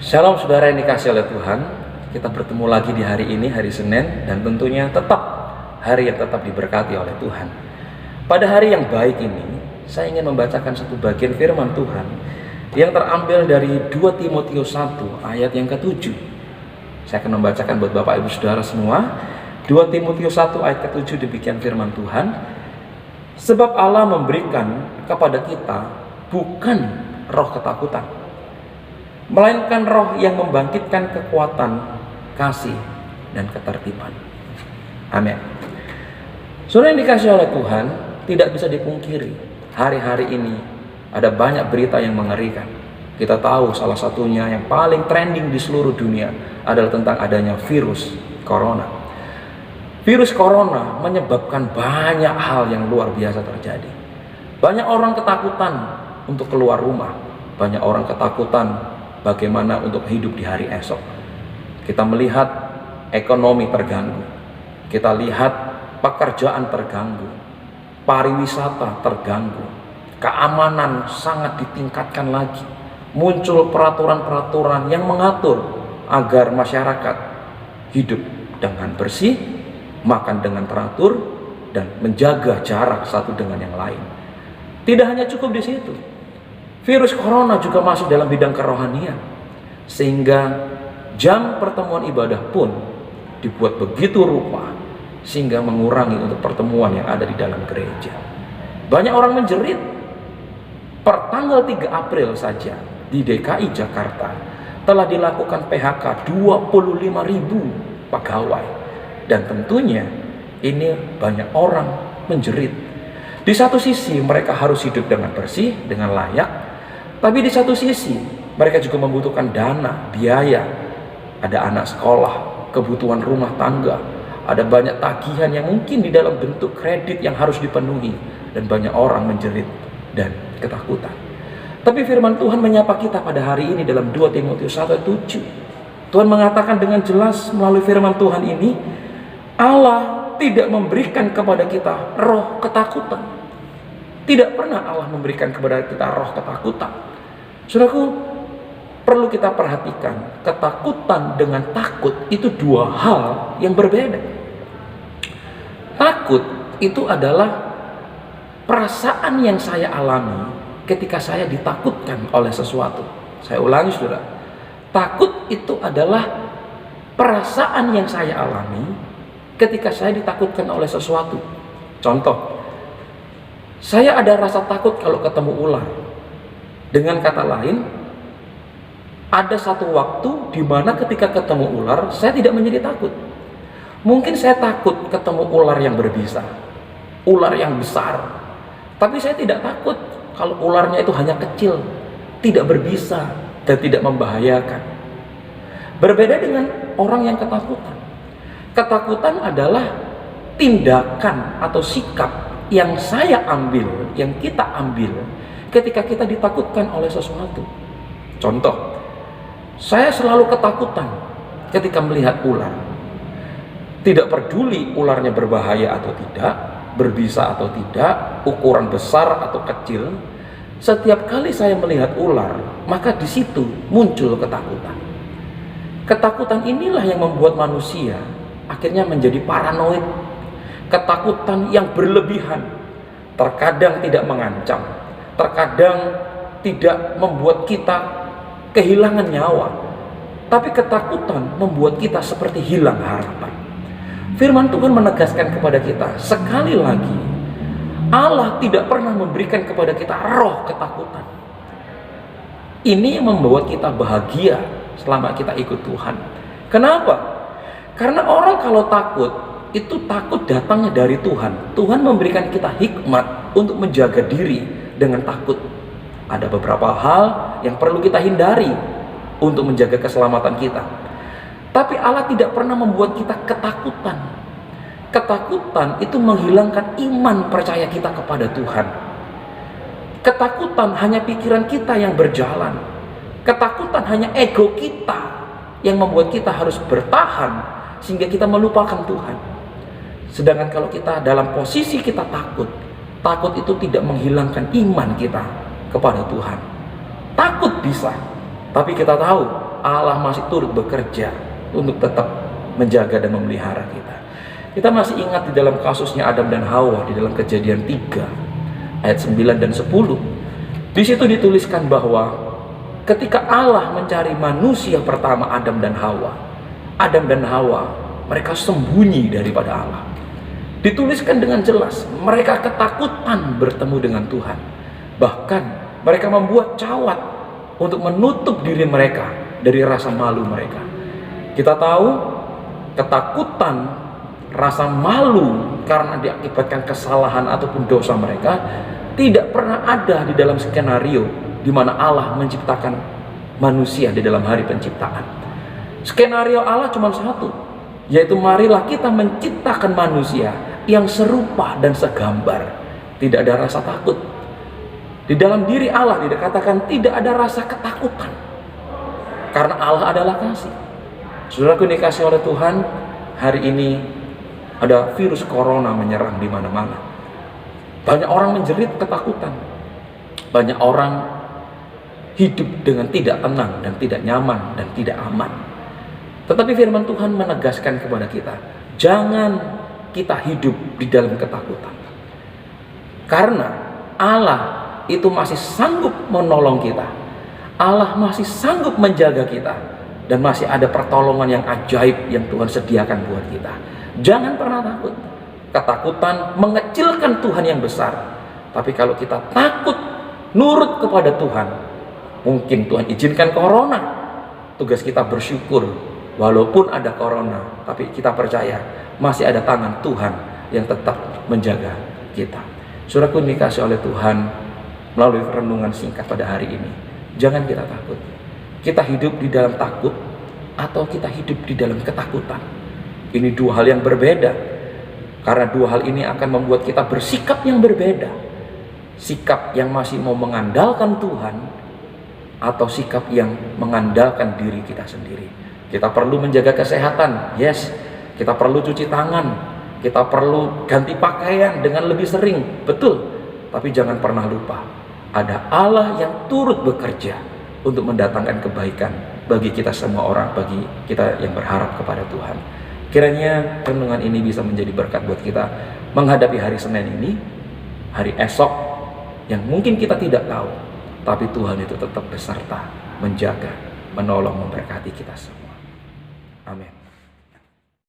Shalom saudara yang dikasihi oleh Tuhan. Kita bertemu lagi di hari ini, hari Senin, dan tentunya tetap hari yang tetap diberkati oleh Tuhan. Pada hari yang baik ini, saya ingin membacakan satu bagian firman Tuhan yang terambil dari 2 Timotius 1 ayat yang ke-7. Saya akan membacakan buat Bapak Ibu Saudara semua. 2 Timotius 1 ayat ke-7, demikian firman Tuhan. Sebab Allah memberikan kepada kita bukan roh ketakutan, melainkan roh yang membangkitkan kekuatan, kasih, dan ketertiban. Amin. Saudara yang dikasihi oleh Tuhan, tidak bisa dipungkiri, hari-hari ini ada banyak berita yang mengerikan. Kita tahu salah satunya yang paling trending di seluruh dunia adalah tentang adanya virus corona. Virus corona menyebabkan banyak hal yang luar biasa terjadi. Banyak orang ketakutan untuk keluar rumah. Banyak orang ketakutan bagaimana untuk hidup di hari esok. Kita melihat ekonomi terganggu. Kita lihat pekerjaan terganggu. Pariwisata terganggu. Keamanan sangat ditingkatkan lagi. Muncul peraturan-peraturan yang mengatur agar masyarakat hidup dengan bersih, makan dengan teratur, dan menjaga jarak satu dengan yang lain. Tidak hanya cukup di situ. Virus corona juga masuk dalam bidang kerohanian, sehingga jam pertemuan ibadah pun dibuat begitu rupa sehingga mengurangi untuk pertemuan yang ada di dalam gereja. Banyak orang menjerit. Per tanggal 3 April saja di DKI Jakarta telah dilakukan PHK 25.000 pegawai, dan tentunya ini banyak orang menjerit. Di satu sisi mereka harus hidup dengan bersih, dengan layak. Tapi di satu sisi, mereka juga membutuhkan dana, biaya. Ada anak sekolah, kebutuhan rumah tangga. Ada banyak tagihan yang mungkin di dalam bentuk kredit yang harus dipenuhi. Dan banyak orang menjerit dan ketakutan. Tapi firman Tuhan menyapa kita pada hari ini dalam 2 Timotius 1:7. Tuhan mengatakan dengan jelas melalui firman Tuhan ini, Allah tidak memberikan kepada kita roh ketakutan. Tidak pernah Allah memberikan kepada kita roh ketakutan. Saudaraku, perlu kita perhatikan, ketakutan dengan takut itu dua hal yang berbeda. Takut itu adalah perasaan yang saya alami ketika saya ditakutkan oleh sesuatu. Saya ulangi, saudara. Takut itu adalah perasaan yang saya alami ketika saya ditakutkan oleh sesuatu. Contoh, saya ada rasa takut kalau ketemu ular. Dengan kata lain, ada satu waktu di mana ketika ketemu ular, saya tidak menjadi takut. Mungkin saya takut ketemu ular yang berbisa, ular yang besar. Tapi saya tidak takut kalau ularnya itu hanya kecil, tidak berbisa, dan tidak membahayakan. Berbeda dengan orang yang ketakutan. Ketakutan adalah tindakan atau sikap yang saya ambil, yang kita ambil ketika kita ditakutkan oleh sesuatu. Contoh, saya selalu ketakutan ketika melihat ular. Tidak peduli ularnya berbahaya atau tidak, berbisa atau tidak, ukuran besar atau kecil. Setiap kali saya melihat ular, maka di situ muncul ketakutan. Ketakutan inilah yang membuat manusia akhirnya menjadi paranoid. Ketakutan yang berlebihan, terkadang tidak mengancam, terkadang tidak membuat kita kehilangan nyawa, tapi ketakutan membuat kita seperti hilang harapan. Firman Tuhan menegaskan kepada kita sekali lagi, Allah tidak pernah memberikan kepada kita roh ketakutan. Ini yang membuat kita bahagia selama kita ikut Tuhan. Kenapa? Karena orang kalau takut, itu takut datangnya dari Tuhan. Tuhan memberikan kita hikmat untuk menjaga diri dengan takut. Ada beberapa hal yang perlu kita hindari untuk menjaga keselamatan kita. Tapi Allah tidak pernah membuat kita ketakutan. Ketakutan itu menghilangkan iman percaya kita kepada Tuhan. Ketakutan hanya pikiran kita yang berjalan. Ketakutan hanya ego kita yang membuat kita harus bertahan sehingga kita melupakan Tuhan. Sedangkan kalau kita dalam posisi kita takut, takut itu tidak menghilangkan iman kita kepada Tuhan. Takut bisa, tapi kita tahu Allah masih turut bekerja untuk tetap menjaga dan memelihara kita. Kita masih ingat di dalam kasusnya Adam dan Hawa di dalam Kejadian 3 ayat 9 dan 10. Di situ dituliskan bahwa ketika Allah mencari manusia pertama Adam dan Hawa, mereka sembunyi daripada Allah. Dituliskan dengan jelas, mereka ketakutan bertemu dengan Tuhan. Bahkan mereka membuat cawat untuk menutup diri mereka dari rasa malu mereka. Kita tahu ketakutan, rasa malu karena diakibatkan kesalahan ataupun dosa mereka tidak pernah ada di dalam skenario di mana Allah menciptakan manusia di dalam hari penciptaan. Skenario Allah cuma satu, yaitu marilah kita menciptakan manusia yang serupa dan segambar. Tidak ada rasa takut. Di dalam diri Allah dikatakan tidak ada rasa ketakutan, karena Allah adalah kasih. Saudaraku dikasih oleh Tuhan, hari ini ada virus corona menyerang di mana-mana. Banyak orang menjerit ketakutan. Banyak orang hidup dengan tidak tenang dan tidak nyaman dan tidak aman. Tetapi firman Tuhan menegaskan kepada kita, jangan kita hidup di dalam ketakutan. Karena Allah itu masih sanggup menolong kita. Allah masih sanggup menjaga kita. Dan masih ada pertolongan yang ajaib yang Tuhan sediakan buat kita. Jangan pernah takut. Ketakutan mengecilkan Tuhan yang besar. Tapi kalau kita takut nurut kepada Tuhan, mungkin Tuhan izinkan corona. Tugas kita bersyukur. Walaupun ada corona, tapi kita percaya masih ada tangan Tuhan yang tetap menjaga kita. Saudaraku dikasih oleh Tuhan, melalui renungan singkat pada hari ini, jangan kita takut. Kita hidup di dalam takut atau kita hidup di dalam ketakutan. Ini dua hal yang berbeda. Karena dua hal ini akan membuat kita bersikap yang berbeda. Sikap yang masih mau mengandalkan Tuhan atau sikap yang mengandalkan diri kita sendiri. Kita perlu menjaga kesehatan, yes. Kita perlu cuci tangan, kita perlu ganti pakaian dengan lebih sering, betul. Tapi jangan pernah lupa, ada Allah yang turut bekerja untuk mendatangkan kebaikan bagi kita semua orang, bagi kita yang berharap kepada Tuhan. Kiranya renungan ini bisa menjadi berkat buat kita menghadapi hari Senin ini, hari esok yang mungkin kita tidak tahu, tapi Tuhan itu tetap beserta, menjaga, menolong, memberkati kita semua. Amin.